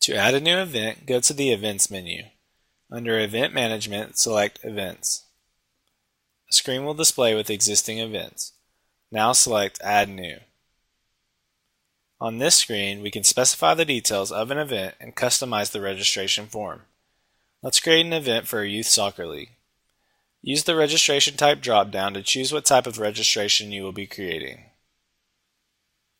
To add a new event, go to the Events menu. Under Event Management, select Events. A screen will display with existing events. Now select Add New. On this screen, we can specify the details of an event and customize the registration form. Let's create an event for a youth soccer league. Use the registration type drop-down to choose what type of registration you will be creating.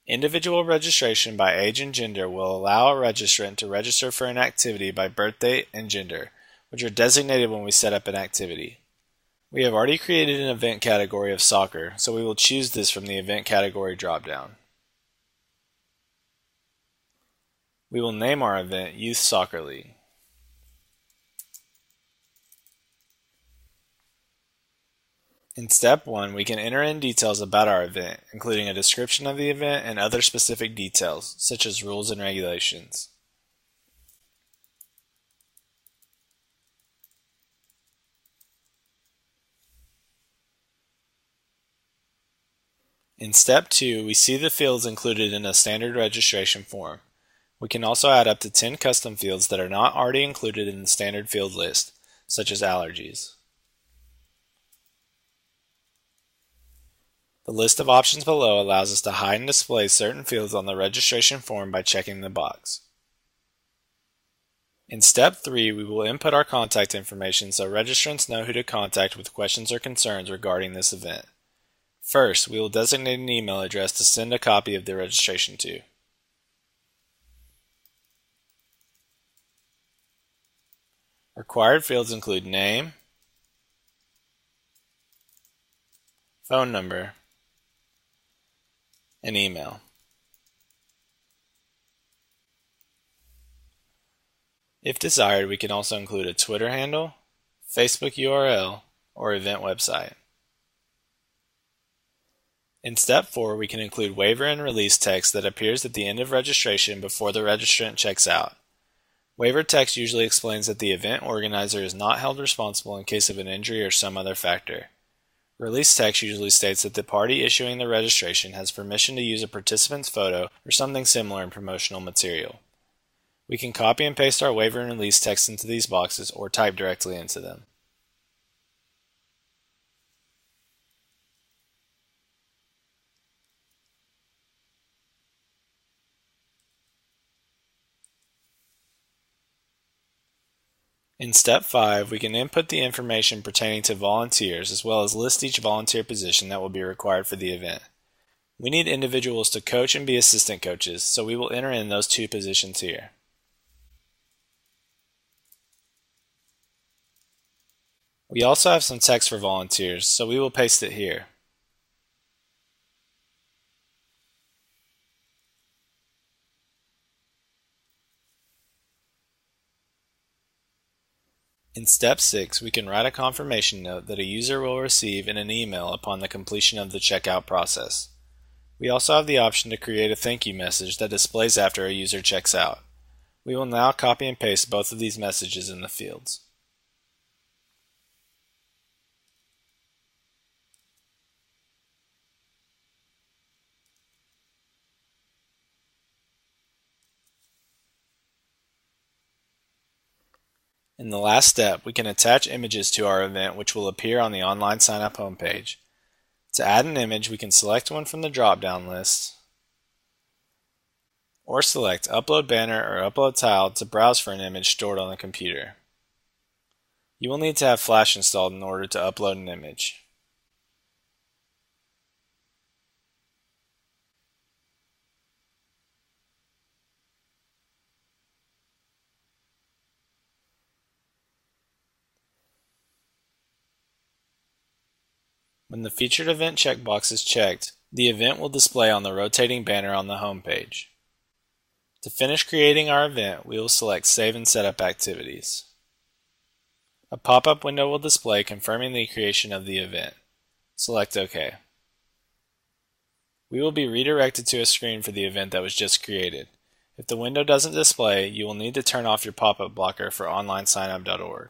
Individual registration by age and gender will allow a registrant to register for an activity by birth date and gender, which are designated when we set up an activity. We have already created an event category of soccer, so we will choose this from the event category drop-down. We will name our event Youth Soccer League. In step 1, we can enter in details about our event, including a description of the event and other specific details, such as rules and regulations. In step 2, we see the fields included in a standard registration form. We can also add up to 10 custom fields that are not already included in the standard field list, such as allergies. The list of options below allows us to hide and display certain fields on the registration form by checking the box. In step 3, we will input our contact information so registrants know who to contact with questions or concerns regarding this event. First, we will designate an email address to send a copy of the registration to. Required fields include name, phone number, and email. If desired, we can also include a Twitter handle, Facebook URL, or event website. In step 4, we can include waiver and release text that appears at the end of registration before the registrant checks out. Waiver text usually explains that the event organizer is not held responsible in case of an injury or some other factor. Release text usually states that the party issuing the registration has permission to use a participant's photo or something similar in promotional material. We can copy and paste our waiver and release text into these boxes or type directly into them. In step 5, we can input the information pertaining to volunteers as well as list each volunteer position that will be required for the event. We need individuals to coach and be assistant coaches, so we will enter in those 2 positions here. We also have some text for volunteers, so we will paste it here. In step 6, we can write a confirmation note that a user will receive in an email upon the completion of the checkout process. We also have the option to create a thank you message that displays after a user checks out. We will now copy and paste both of these messages in the fields. In the last step, we can attach images to our event which will appear on the Online Signup homepage. To add an image, we can select one from the drop-down list, or select Upload Banner or Upload Tile to browse for an image stored on the computer. You will need to have Flash installed in order to upload an image. When the Featured Event checkbox is checked, the event will display on the rotating banner on the home page. To finish creating our event, we will select Save and Setup Activities. A pop-up window will display confirming the creation of the event. Select OK. We will be redirected to a screen for the event that was just created. If the window doesn't display, you will need to turn off your pop-up blocker for onlinesignup.org.